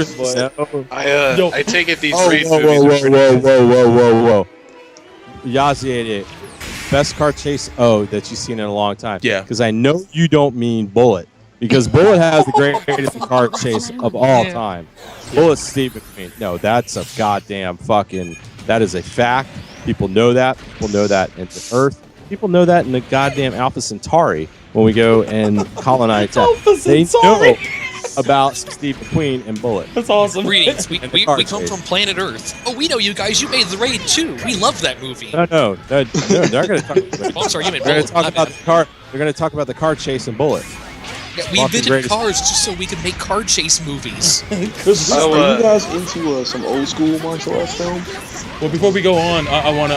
There's but no... I take it these Raid whoa, movies are pretty good. whoa. Yazzie88. Best car chase that you've seen in a long time. Yeah. Because I know you don't mean Bullet. Because Bullet has the greatest car chase of all time. Bullet's Steve McQueen. No, that's a goddamn fucking... That is a fact. People know that. People know that in the Earth. People know that in the goddamn Alpha Centauri when we go and colonize that. They know about Steve McQueen and Bullet. That's awesome. Greetings. We come from planet Earth. Oh, we know you guys. You made the Raid too. We love that movie. No. They're going to talk about Oh, I'm sorry. You meant They're Bullet. going to talk about the car. They're going to talk about the car chase and Bullet. Yeah, we invented cars just so we could make car chase movies. are you guys into some old school martial arts films? Well, before we go on, I kind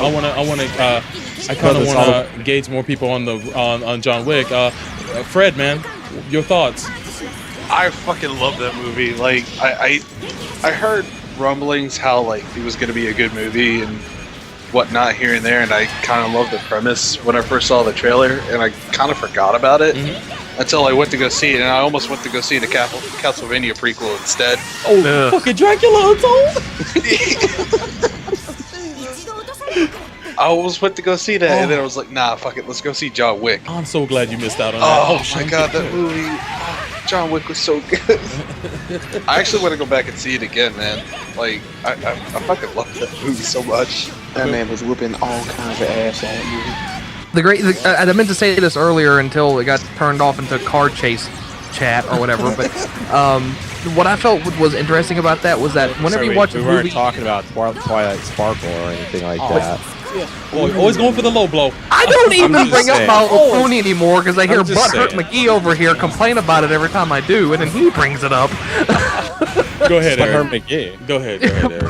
of want to engage more people on John Wick. Fred, man, your thoughts? I fucking love that movie. Like, I heard rumblings how like it was going to be a good movie and whatnot here and there, and I kind of loved the premise when I first saw the trailer, and I kind of forgot about it until I went to go see it, and I almost went to go see the Castlevania prequel instead. Oh, fucking Dracula untold! I almost went to go see that, and then I was like, nah, fuck it, let's go see John Wick. I'm so glad you missed out on that. Oh my god, that movie. John Wick was so good. I actually want to go back and see it again, man. Like, I fucking love that movie so much. That man was whooping all kinds of ass on that movie. I meant to say this earlier until it got turned off into car chase chat or whatever, but what I felt was interesting about that was that whenever you watch a movie... We weren't talking about Twilight Sparkle or anything like that. Boy, always going for the low blow. I don't even bring up my Pony anymore because I hear Butthurt McGee over here complain about it every time I do, and then he brings it up. Go ahead, Aaron. Butthurt McGee. Go ahead, Aaron.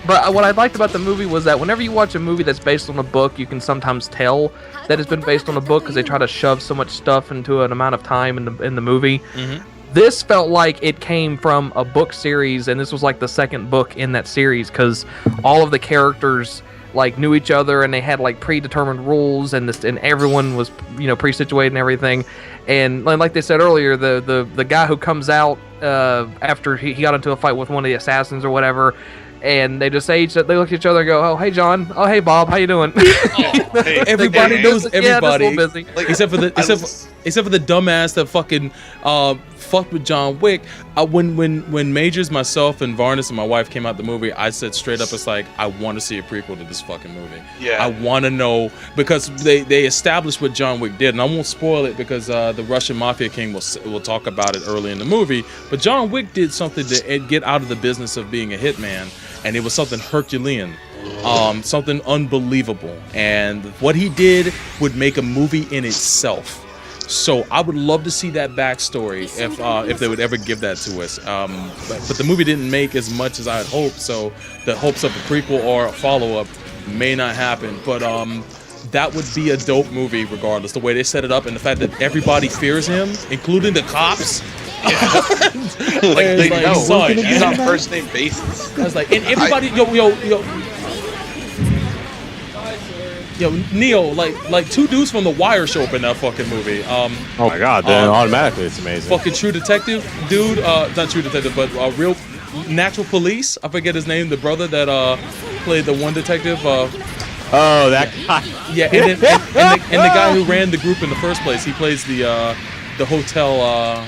But what I liked about the movie was that whenever you watch a movie that's based on a book, you can sometimes tell that it's been based on a book because they try to shove so much stuff into an amount of time in the movie. This felt like it came from a book series, and this was like the second book in that series because all of the characters like knew each other and they had like predetermined rules, and everyone was pre-situated and everything. And like they said earlier, the guy who comes out after he got into a fight with one of the assassins or whatever, and they just they look at each other and go, "Oh, hey John. Oh, hey Bob. How you doing?" Hey, everybody knows everybody, yeah, just a little busy. except for the dumbass that fucking fucked with John Wick. When Majors, myself, and Varnes and my wife came out the movie, I said straight up, it's like, I want to see a prequel to this fucking movie. Yeah. I want to know, because they established what John Wick did, and I won't spoil it because the Russian Mafia King will talk about it early in the movie, but John Wick did something to get out of the business of being a hitman, and it was something Herculean. Something unbelievable, and what he did would make a movie in itself. So I would love to see that backstory if they would ever give that to us. But the movie didn't make as much as I had hoped, so the hopes of a prequel or a follow-up may not happen. But that would be a dope movie regardless. The way they set it up and the fact that everybody fears him, including the cops. They know. He's on first name basis. I was like, and everybody, Yo, Neo, like two dudes from The Wire show up in that fucking movie. Oh my god, then automatically it's amazing. Fucking True Detective dude, not True Detective, but real Natural Police. I forget his name. The brother that played the one detective. That guy. Yeah, and the guy who ran the group in the first place. He plays the hotel.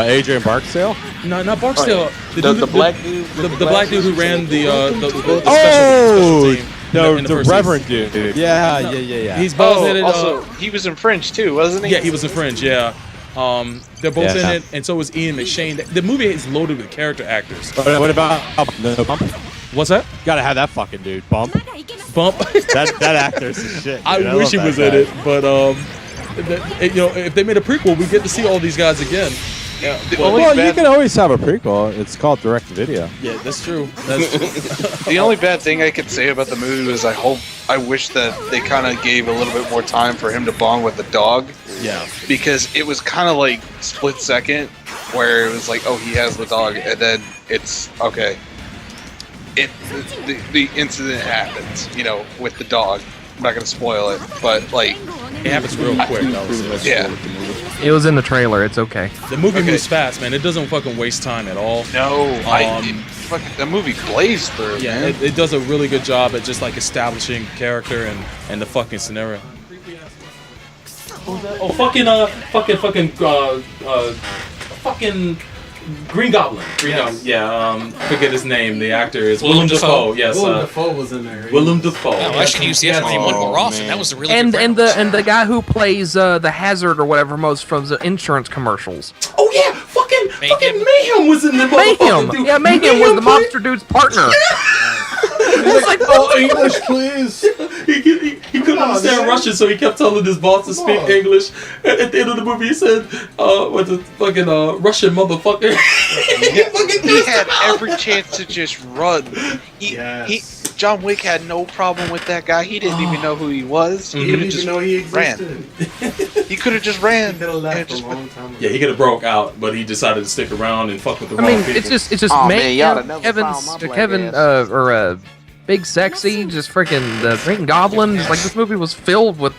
Adrian Barksdale? No, not Barksdale. The black dude. The black dude who ran the Oh! special team. The Reverend dude. Yeah. He's bald-headed. Also, he was in Fringe too, wasn't he? Yeah, he was in Fringe. Yeah. They're both in it, and so is Ian McShane. The movie is loaded with character actors. What about Bump? What's that? Gotta have that fucking dude, Bump. that actor's the shit. Dude. I wish he was in it, but if they made a prequel, we get to see all these guys again. Yeah. You can always have a prequel. It's called direct-to-video. Yeah, that's true. The only bad thing I could say about the movie was I wish that they kind of gave a little bit more time for him to bond with the dog. Yeah. Because it was kind of like split second, where it was like, oh, he has the dog, and then it's okay. The incident happens, with the dog. I'm not gonna spoil it, but like it happens real quick. Yeah. It was in the trailer. It's okay. The movie moves fast, man. It doesn't fucking waste time at all. No, that movie blazed through. Yeah, man. it does a really good job at just like establishing character and the fucking scenario. Oh, fucking Green Goblin. Forget his name. The actor is Willem Dafoe. Yes, Willem Dafoe was in there. Willem Dafoe. Oh, I should use the name one more often. man. That was a really And good the guy who plays the Hazard or whatever most from the insurance commercials. Oh yeah, fucking Mayhem was in the Mayhem. dude. Yeah, Mayhem was the monster dude's partner. He's like, oh, English, please. He couldn't understand Russian, so he kept telling his boss to speak English. And at the end of the movie, he said, "What the fucking Russian motherfucker?" He had every chance to just run. John Wick had no problem with that guy. He didn't even know who he was. He could have just know he existed. ran. He could have just ran. He could have left a long time ago. Yeah, he could have broke out, but he decided to stick around and fuck with the I wrong mean, people. it's just Aw, man, Mayhem, y'all done never found my black Kevin, ass. Big Sexy, just freaking the Green Goblin. Just, like this movie was filled with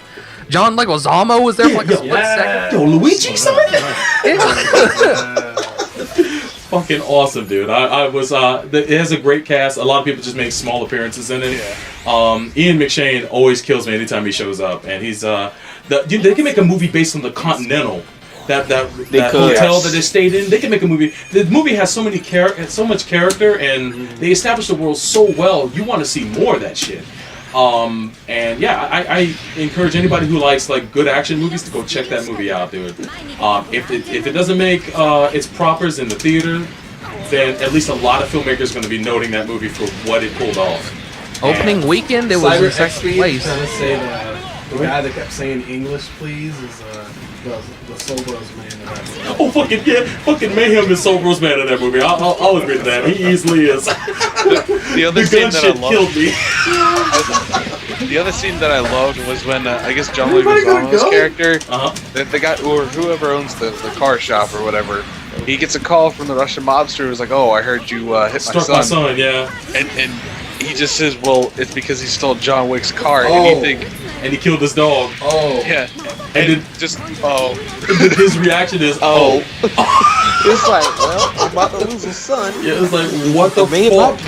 John Leguizamo was there for like a split second. Yo, Luigi, son. Fucking awesome, dude. I was it has a great cast. A lot of people just make small appearances in it. Ian McShane always kills me anytime he shows up, and he's they can make a movie based on the Continental. That hotel that they stayed in, they can make a movie. The movie has so much character, and they establish the world so well. You want to see more of that shit. And yeah, I encourage anybody who likes like good action movies to go check that movie out, dude. If it doesn't make its propers in the theater, then at least a lot of filmmakers are going to be noting that movie for what it pulled off. Opening weekend, it was in second place. Trying to say the guy that kept saying English, please, is the Sobros man. Oh fucking yeah, fucking Mayhem is so gross man in that movie. I'll admit that he easily is. The other The scene gun that shit I killed loved. me. The other scene that I loved was when I guess John Leguizamo's character, the guy or whoever owns the car shop or whatever, he gets a call from the Russian mobster who's like, "Oh, I heard you hit Struck my son, yeah." And he just says, "Well, it's because he stole John Wick's car." And and he killed his dog. Oh. yeah, And then just his reaction is, "Oh." It's like, well, I'm about to lose his son. Yeah, it's like, what the Man, fuck?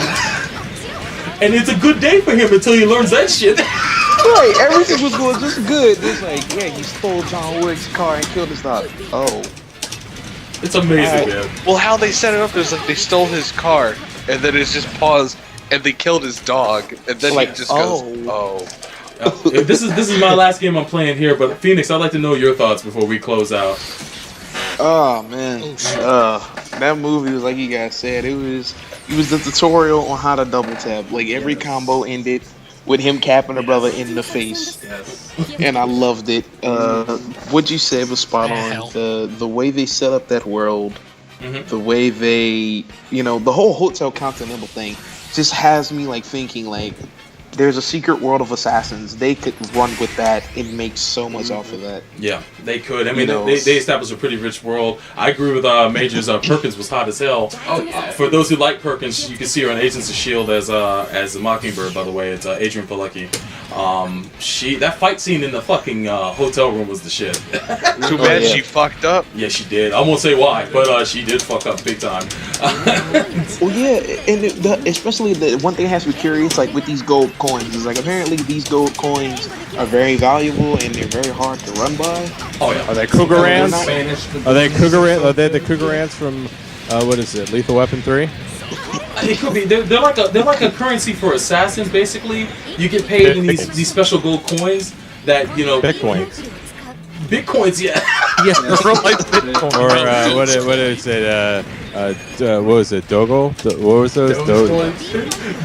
And it's a good day for him until he learns that shit. Right, everything was going just good. It's like, yeah, he stole John Wick's car and killed his daughter. Oh. It's amazing, man. well, how they set it up is like they stole his car, and then it's just paused, and they killed his dog, and then Like, he just goes, "Oh." This is my last game I'm playing here, but Phoenix, I'd like to know your thoughts before we close out. Oh man, that movie was like you guys said. It was the tutorial on how to double tap. Like every combo ended with him capping a brother in the face, and I loved it. What you said was spot on. The way they set up that world, the way they, the whole Hotel Continental thing, just has me like thinking like. There's a secret world of assassins. They could run with that and make so much off of that. Yeah, they could. I mean, they established a pretty rich world. I agree with Majors. Perkins was hot as hell. Oh yeah. For those who like Perkins, you can see her on Agents of S.H.I.E.L.D. as a Mockingbird. By the way, it's Adrian Palicki. That fight scene in the fucking hotel room was the shit. Too bad she fucked up. Yeah, she did. I won't say why, but she did fuck up big time. Well, yeah, and especially the one thing that has to be curious, like with these gold coins, is like apparently these gold coins are very valuable and they're very hard to run by. Oh yeah. Are they Cougarans? Are they Cougarans? Are they the Cougarans from what is it? Lethal Weapon 3? It could be. They're like a currency for assassins. Basically, you get paid in these special gold coins that Bitcoins. Bitcoins, yeah. Yeah, they're like Bitcoin. Or what is it? What was it? Dogo? What was those?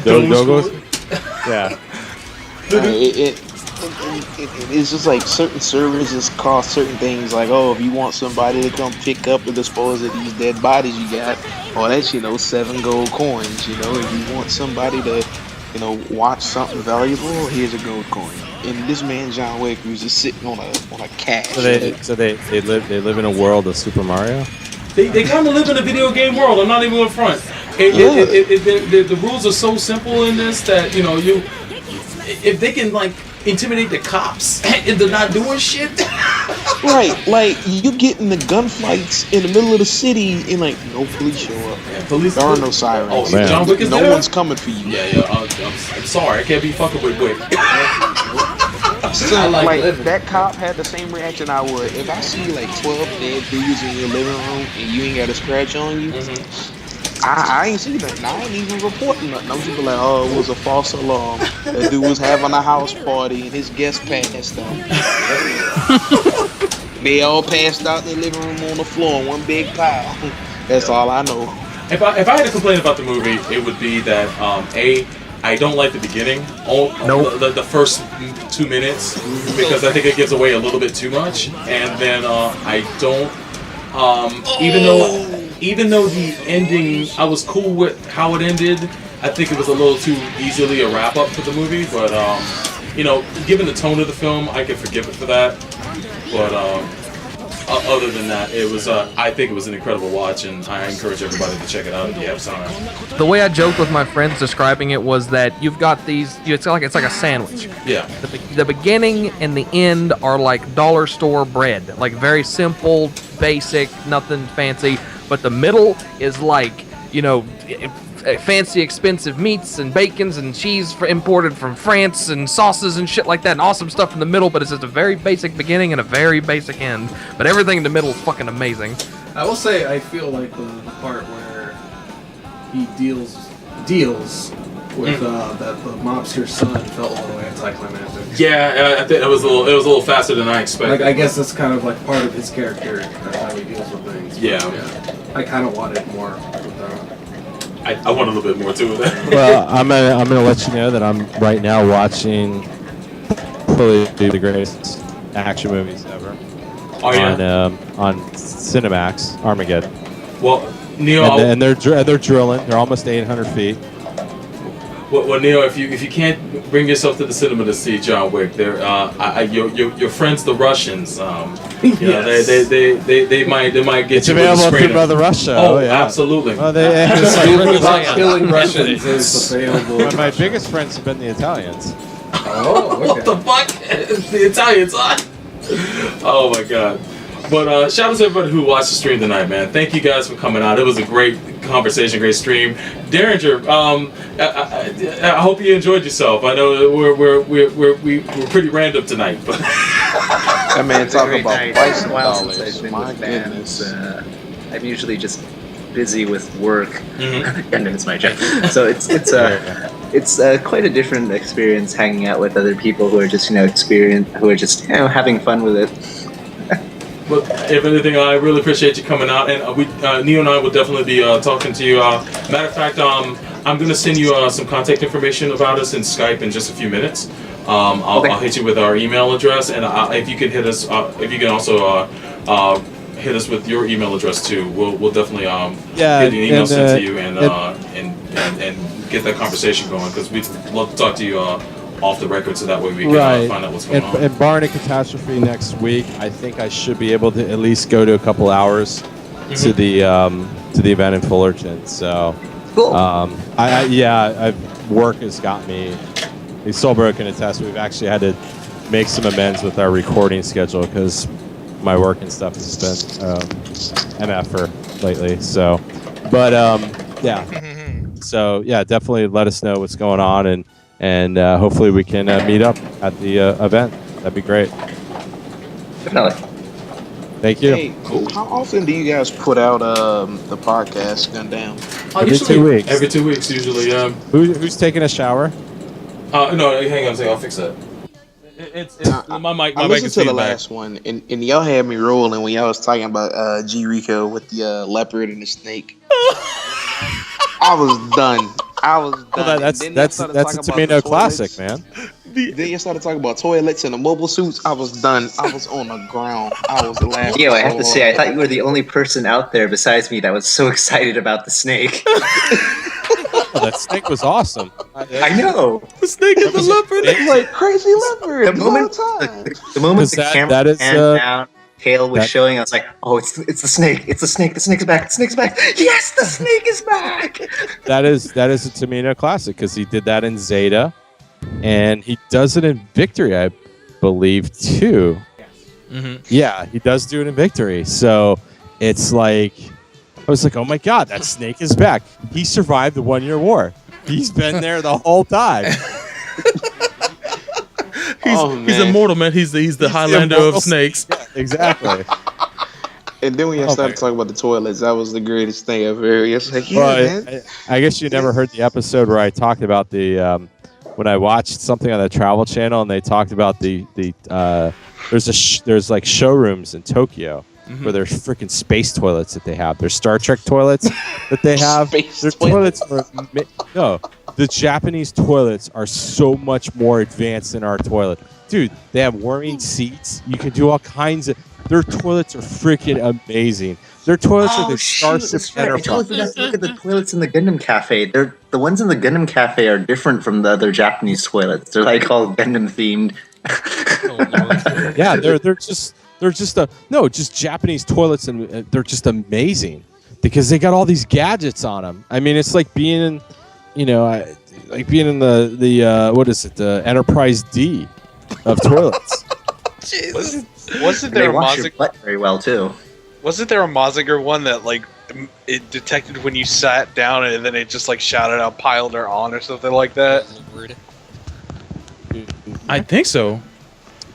Dogos? Yeah. It's just like certain services cost certain things. Like, oh, if you want somebody to come pick up and dispose of these dead bodies you got, oh, that's 7 gold coins. If you want somebody to, watch something valuable, here's a gold coin. And this man John Wick was just sitting on a cash. So they live in a world of Super Mario. They kind of live in a video game world. I'm not even going front. The rules are so simple in this that if they can like intimidate the cops and they're not doing shit, Right, like you get in the gunfights in the middle of the city and like no police show up. Yeah, police. There are no sirens. Oh, Man. John Wick is No there? one's coming for you. Yeah. I'm sorry. I can't be fucking with Wick. So, I like like living. that cop had the same reaction I would. If I see like 12 dead dudes in your living room and you ain't got a scratch on you, I ain't seen nothing. I ain't even reporting nothing. I'm just like, oh, it was a false alarm. That dude was having a house party and his guests passed out. They all passed out in the living room on the floor in one big pile. That's all I know. If I had to complain about the movie, it would be that I don't like the beginning. The first 2 minutes because I think it gives away a little bit too much, and then I don't. Even though the ending, I was cool with how it ended. I think it was a little too easily a wrap up for the movie, but given the tone of the film, I can forgive it for that. But other than that, it was. I think it was an incredible watch, and I encourage everybody to check it out if you have time. The way I joked with my friends describing it was that you've got these. It's like a sandwich. Yeah. The beginning and the end are like dollar store bread, like very simple, basic, nothing fancy. But the middle is like fancy, expensive meats and bacons and cheese imported from France and sauces and shit like that, and awesome stuff in the middle. But it's just a very basic beginning and a very basic end. But everything in the middle is fucking amazing. I will say I feel like the part where he deals with that the mobster's son felt a little anticlimactic. Yeah, I think it was a little faster than I expected. Like I guess that's kind of like part of his character. That's how he deals with things. Yeah. I kind of wanted more with I want a little bit more too with that. Well, I'm gonna let you know that I'm right now watching probably the greatest action movies ever. Oh yeah. On Cinemax, Armageddon. Well, Neo, And they're drilling. They're almost 800 feet. Well, Neo, if you can't bring yourself to the cinema to see John Wick, your friends the Russians, Yes. they might get It's you with available a through screener. Brother Russia. Oh, yeah. absolutely. Well, they, Killing Russians is available. my biggest friends have been the Italians. Oh, What the fuck? The Italians, huh? Oh my god. But shout out to everybody who watched the stream tonight, man. Thank you guys for coming out. It was a great conversation, great stream. Derringer, I hope you enjoyed yourself. I know we're pretty random tonight, but That man talking about It's price been a while since I've been My with fans. goodness. I'm usually just busy with work, Mhm. and then it's my job. So it's quite a different experience hanging out with other people who are just having fun with it. But if anything, I really appreciate you coming out, and Neo and I will definitely be talking to you. Matter of fact, I'm gonna send you some contact information about us in Skype in just a few minutes. I'll hit you with our email address, and if you can hit us, if you can also hit us with your email address too, we'll definitely get an email sent to you and get that conversation going, because we'd love to talk to you off the record, so that way we can find out what's going on. And barring a catastrophe next week, I think I should be able to at least go to a couple hours to the event in Fullerton. So, Cool. work has got me. Solbro can attest. We've actually had to make some amends with our recording schedule because my work and stuff has been MF for lately. So, but so yeah, definitely let us know what's going on, and hopefully we can meet up at the event. That'd be great. Definitely. Thank you. Hey, how often do you guys put out the podcast, Gundamn? Every 2 weeks. Every 2 weeks, usually. Who's taking a shower? No, hang on a second. I'll fix that. It's my mic. I My mic listened is to the feedback. last one, and y'all had me rolling when y'all was talking about G Rico with the leopard and the snake. I was done. Well, that's a Tamino classic, man. Then you started talking about toilets and the mobile suits. I was done. I was on the ground. I was laughing. Yo, I have to say, I thought you were the only person out there besides me that was so excited about the snake. Oh, that snake was awesome. I know. The snake and the leopard. Like crazy leopard. The moment the camera panned down, tail was showing, I was like, "Oh, it's the snake! It's the snake! The snake's back! The snake's back! Yes, the snake is back!" That is a Tamino classic because he did that in Zeta, and he does it in Victory, I believe, too. Yeah, he does do it in Victory. So it's like, I was like, oh my God, that snake is back. He survived the 1 year war. He's been there the whole time. He's immortal, man. He's the Highlander of snakes. Yeah, exactly. And then when y'all started talking about the toilets, that was the greatest thing ever. It's like, man. I guess you never heard the episode where I talked about the when I watched something on the Travel Channel and they talked about there's like showrooms in Tokyo where there's freaking space toilets that they have. There's Star Trek toilets that they have. Their toilets are the Japanese toilets are so much more advanced than our toilet. Dude, they have warming seats. You can do all kinds of. Their toilets are freaking amazing. Their toilets are the Starship Enterprise. I totally forgot to look at the toilets in the Gundam Cafe. The ones in the Gundam Cafe are different from the other Japanese toilets. They're like all Gundam themed. Yeah, they're just Japanese toilets, and they're just amazing because they got all these gadgets on them. I mean, it's like being in, like being in the what is it, the Enterprise D of toilets. Wasn't there a Mazinger very well too? Wasn't there a Mazinger one that like it detected when you sat down and then it just like shouted out "piled her on" or something like that? I think so.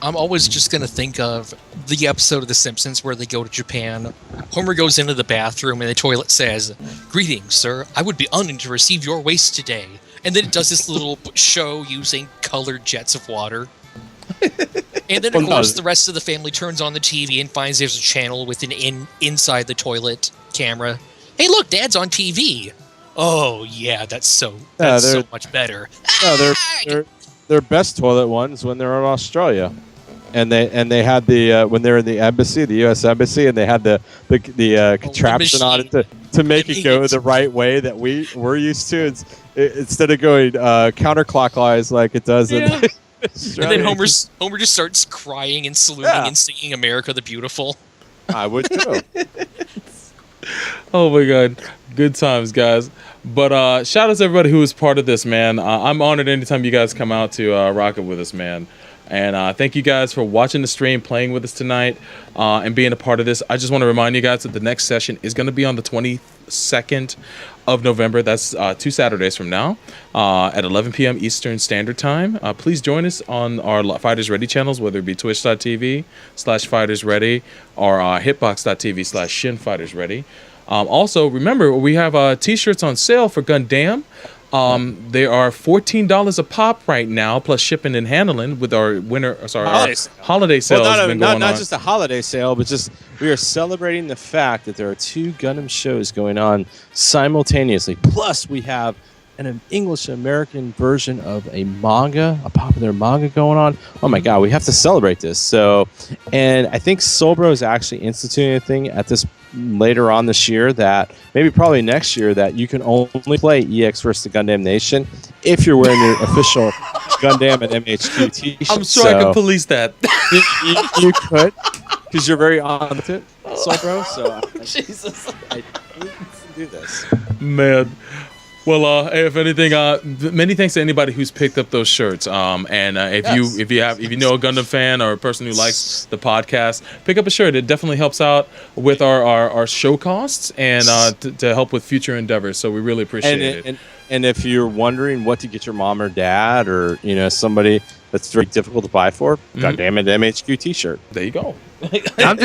I'm always just gonna think of the episode of The Simpsons where they go to Japan. Homer goes into the bathroom and the toilet says, "Greetings, sir. I would be honored to receive your waste today." And then it does this little show using colored jets of water. And then, of course, the rest of the family turns on the TV and finds there's a channel with an inside the toilet camera. Hey, look, Dad's on TV. Oh, yeah, that's so much better. No, their best toilet ones when they're in Australia, and they had the when they're in the embassy, the U.S. embassy, and they had the contraption on it to make it go the right way that we're used to. Instead of going counterclockwise like it does in. And then Homer just starts crying and saluting and singing "America the Beautiful." I would too. Oh my God, good times, guys. But shout out to everybody who was part of this, man. I'm honored anytime you guys come out to rock it with us, man. And thank you guys for watching the stream, playing with us tonight, and being a part of this. I just want to remind you guys that the next session is going to be on the 22nd of November. That's 2 Saturdays from now at 11 p.m. Eastern Standard Time. Please join us on our Fighters Ready channels, whether it be twitch.tv/FightersReady or hitbox.tv/ShinFightersReady. Also, remember, we have t-shirts on sale for Gundam. They are $14 a pop right now, plus shipping and handling with our holiday sales. Well, not just a holiday sale, but just we are celebrating the fact that there are 2 Gundam shows going on simultaneously. Plus, we have an English-American version of a popular manga going on. Oh my God, we have to celebrate this. So, and I think Soulbro is actually instituting a thing at this later on this year that probably next year that you can only play EX vs. the Gundam Nation if you're wearing your official Gundam and MHQ t-shirt. I'm sure I can police that. You could, because you're very on it, Soulbro. So Jesus, I need to do this, man. Well, if anything, many thanks to anybody who's picked up those shirts. And if you know a Gundam fan or a person who likes the podcast, pick up a shirt. It definitely helps out with our show costs and to help with future endeavors. So we really appreciate it. And if you're wondering what to get your mom or dad or somebody that's very difficult to buy for, Gundam and MHQ t-shirt. There you go. I'm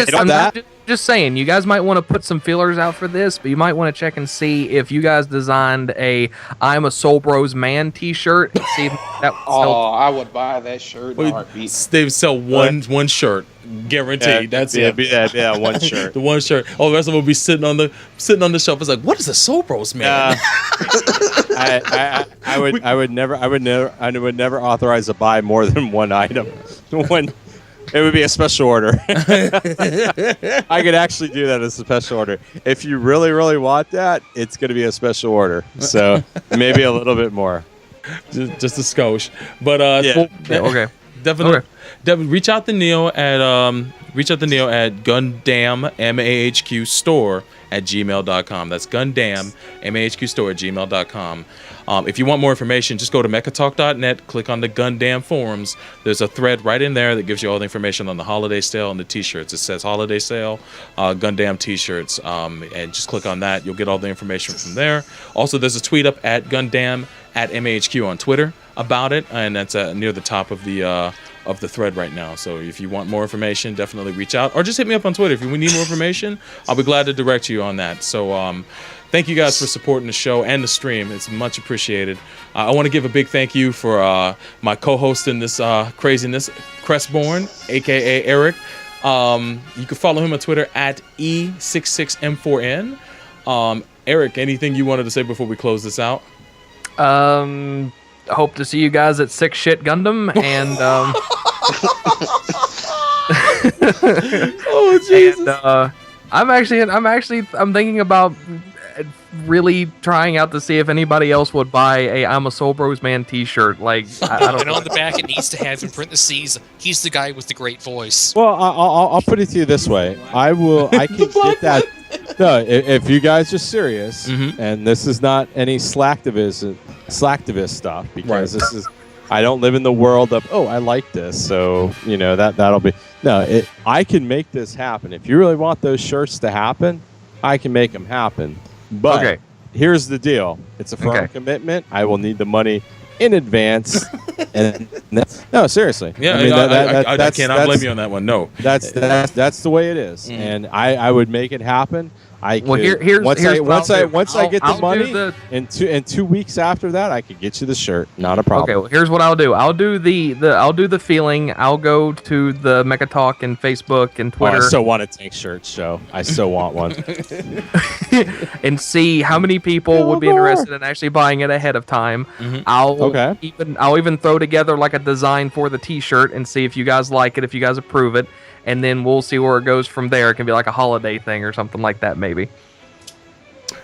just saying, you guys might want to put some feelers out for this, but you might want to check and see if you guys designed a "I'm a Soul Bros Man" t-shirt. And see if that I would buy that shirt in a heartbeat. They sell one shirt, guaranteed. That's it. Yeah, one shirt. The one shirt. Oh, the rest of them will be sitting on the shelf. It's like, what is a Soul Bros Man? I would never authorize to buy more than one item. It would be a special order. I could actually do that as a special order. If you really, really want that, it's going to be a special order. So maybe a little bit more. Just a skosh. But okay. definitely reach out to Neil at Gundamn MAHQ store at gmail.com. That's Gundamn MAHQ store at gmail.com. If you want more information, just go to mechatalk.net, click on the Gundam forums. There's a thread right in there that gives you all the information on the holiday sale and the t-shirts. It says holiday sale, Gundam t-shirts, and just click on that. You'll get all the information from there. Also, there's a tweet up at Gundam at MAHQ on Twitter about it, and that's near the top of the thread right now. So if you want more information, definitely reach out, or just hit me up on Twitter. If we need more information, I'll be glad to direct you on that. So thank you guys for supporting the show and the stream. It's much appreciated. I want to give a big thank you for my co-host in this craziness, Crestborn, aka Eric. You can follow him on Twitter at E66M4N. Eric, anything you wanted to say before we close this out? Hope to see you guys at Sick Shit Gundam, and oh Jesus! And, I'm thinking about really trying out to see if anybody else would buy a "I'm a Soul Bros Man" T-shirt. Like, I don't and on the back, it needs to have in parentheses, "He's the guy with the great voice." Well, I'll put it to you this way: I can get that. No, if you guys are serious, and this is not any slacktivist stuff, because this is, I don't live in the world of, oh, I like this, so that'll be I can make this happen. If you really want those shirts to happen, I can make them happen. But here's the deal: it's a firm commitment. I will need the money in advance. And no, seriously. Yeah, I cannot blame you on that one. No, that's the way it is, and I would make it happen. I could, once I get the money, in 2 weeks after that, I could get you the shirt. Not a problem. Okay, well, here's what I'll do. I'll do the feeling. I'll go to the Mecha Talk and Facebook and Twitter. I so want a Tank shirt show. I so want one. And see how many people would be interested in actually buying it ahead of time. I'll even throw together like a design for the T-shirt and see if you guys like it, if you guys approve it. And then we'll see where it goes from there. It can be like a holiday thing or something like that, maybe.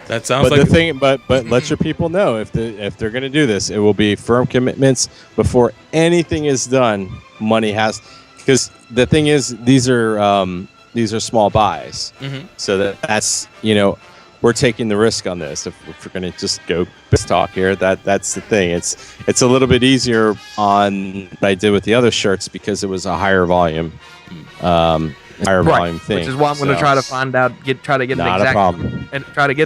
That sounds like the thing. But let your people know if they're going to do this, it will be firm commitments before anything is done. Money has, because the thing is, these are small buys, so that's we're taking the risk on this. If we're going to just go talk here, that's the thing. It's a little bit easier on what I did with the other shirts because it was a higher volume. Volume thing, which is why I'm going to try to find out, try to get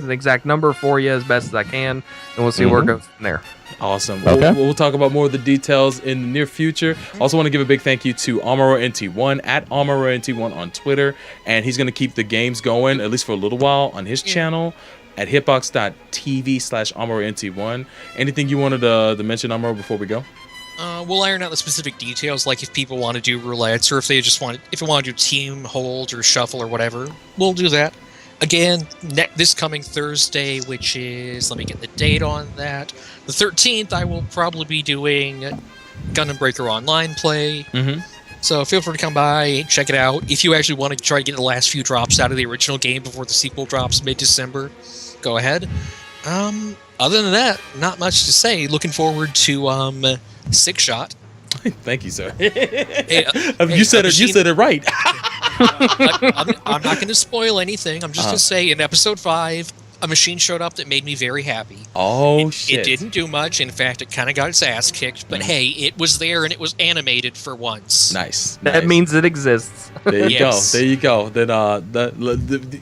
an exact number for you as best as I can, and we'll see where it goes from there. Awesome. Okay. We'll talk about more of the details in the near future. Also want to give a big thank you to AmoroNT1 at AmoroNT1 on Twitter, and he's going to keep the games going at least for a little while on his channel at hitbox.tv/AmoroNT1. Anything you wanted to mention, Amaro, before we go? We'll iron out the specific details, like if people want to do roulettes, or if they want to do team hold or shuffle or whatever. We'll do that. Again, this coming Thursday, which is, let me get the date on that, the 13th, I will probably be doing Gundam Breaker Online play. So feel free to come by, check it out. If you actually want to try to get the last few drops out of the original game before the sequel drops mid-December, go ahead. Other than that, not much to say. Looking forward to Six Shot. Thank you, sir. You said it right. I'm not going to spoil anything. I'm just going to say in episode 5, a machine showed up that made me very happy. Shit. It didn't do much. In fact, it kind of got its ass kicked. But hey, it was there and it was animated for once. Nice. That means it exists. There you go. There you go. Then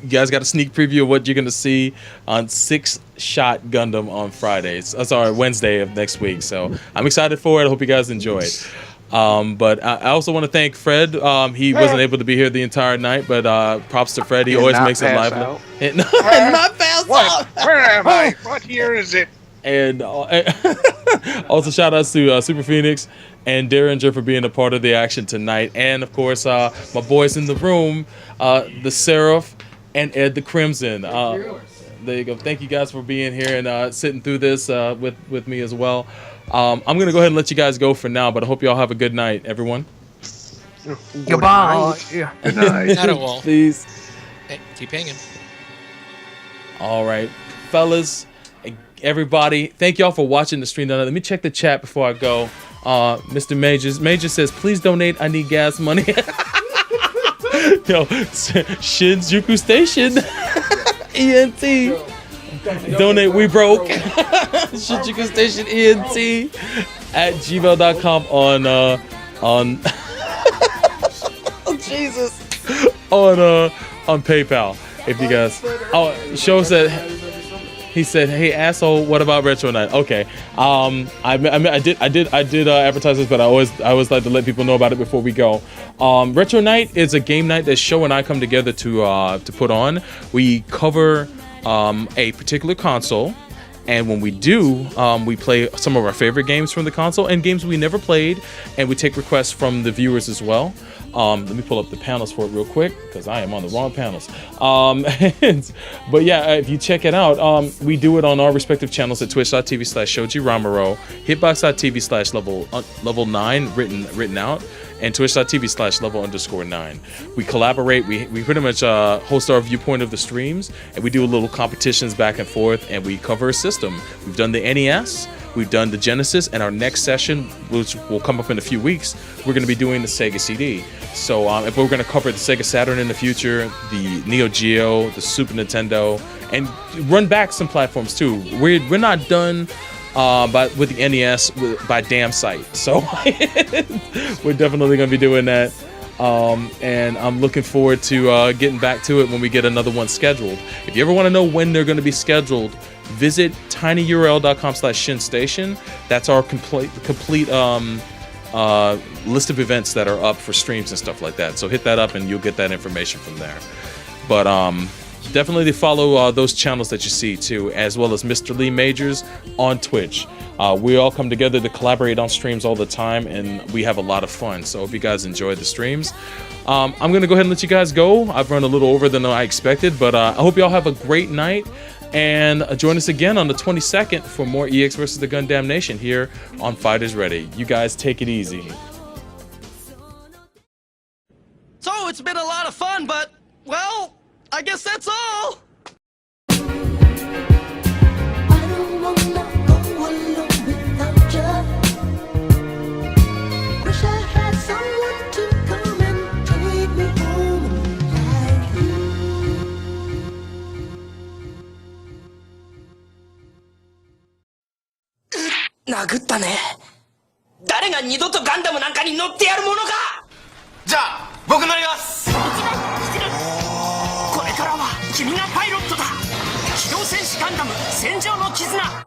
you guys got a sneak preview of what you're going to see on Six Shot Gundam on Fridays. Wednesday of next week. So I'm excited for it. I hope you guys enjoy it. But I also want to thank Fred. He wasn't able to be here the entire night, but props to Fred. He always makes it lively. Not pass out. Where am I? What year is it? And also shout outs to Super Phoenix and Derringer for being a part of the action tonight. And of course, my boys in the room, the Seraph and Ed the Crimson. There you go. Thank you guys for being here and sitting through this with me as well. I'm going to go ahead and let you guys go for now, but I hope you all have a good night, everyone. Goodbye. Good night. Not at all. Please. Hey, keep hanging. All right, fellas, everybody, thank y'all for watching the stream tonight. Let me check the chat before I go. Mr. Major says, please donate. I need gas money. Yo, Shinjuku Station. ENT. Donate, we broke. Shinjuku Station ENT at gmail.com on oh, Jesus. On PayPal. If you guys, Show said, he said, "Hey asshole, what about Retro Night?" Okay, I did advertise this, but I always like to let people know about it before we go. Retro Night is a game night that Show and I come together to put on. We cover a particular console, and when we do, we play some of our favorite games from the console and games we never played, and we take requests from the viewers as well. Let me pull up the panels for it real quick because I am on the wrong panels. But yeah, if you check it out, we do it on our respective channels at twitch.tv/ShojiRamaro, hitbox.tv/level 9 written out, and twitch.tv/level_9. We collaborate. We pretty much host our viewpoint of the streams, and we do a little competitions back and forth, and we cover a system. We've done the NES. We've done the Genesis, and our next session, which will come up in a few weeks, we're going to be doing the Sega CD. So if we're going to cover the Sega Saturn in the future, the Neo Geo, the Super Nintendo, and run back some platforms too. We're not done with the NES by damn sight. So we're definitely going to be doing that. And I'm looking forward to getting back to it when we get another one scheduled. If you ever want to know when they're going to be scheduled, visit tinyurl.com/shinstation. That's our complete list of events that are up for streams and stuff like that. So hit that up and you'll get that information from there. But definitely follow those channels that you see too, as well as Mr. Lee Majors on Twitch. We all come together to collaborate on streams all the time, and we have a lot of fun. So hope you guys enjoy the streams. I'm gonna go ahead and let you guys go. I've run a little over than I expected, but I hope y'all have a great night. And join us again on the 22nd for more EX versus the Gundam Nation here on Fighters Ready. You guys take it easy. So it's been a lot of fun, but, well, I guess that's all. I don't wanna go alone without you. Wish I had someone to come and take me home like you. 殴ったね。誰が二度とガンダムなんかに乗ってやるものか。じゃあ僕乗ります。これからは君がパイロットだ。機動戦士ガンダム戦場の絆。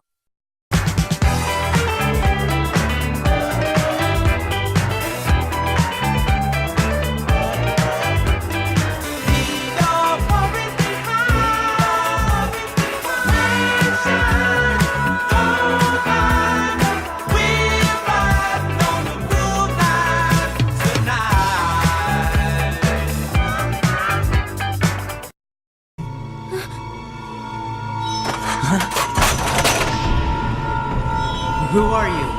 Who are you?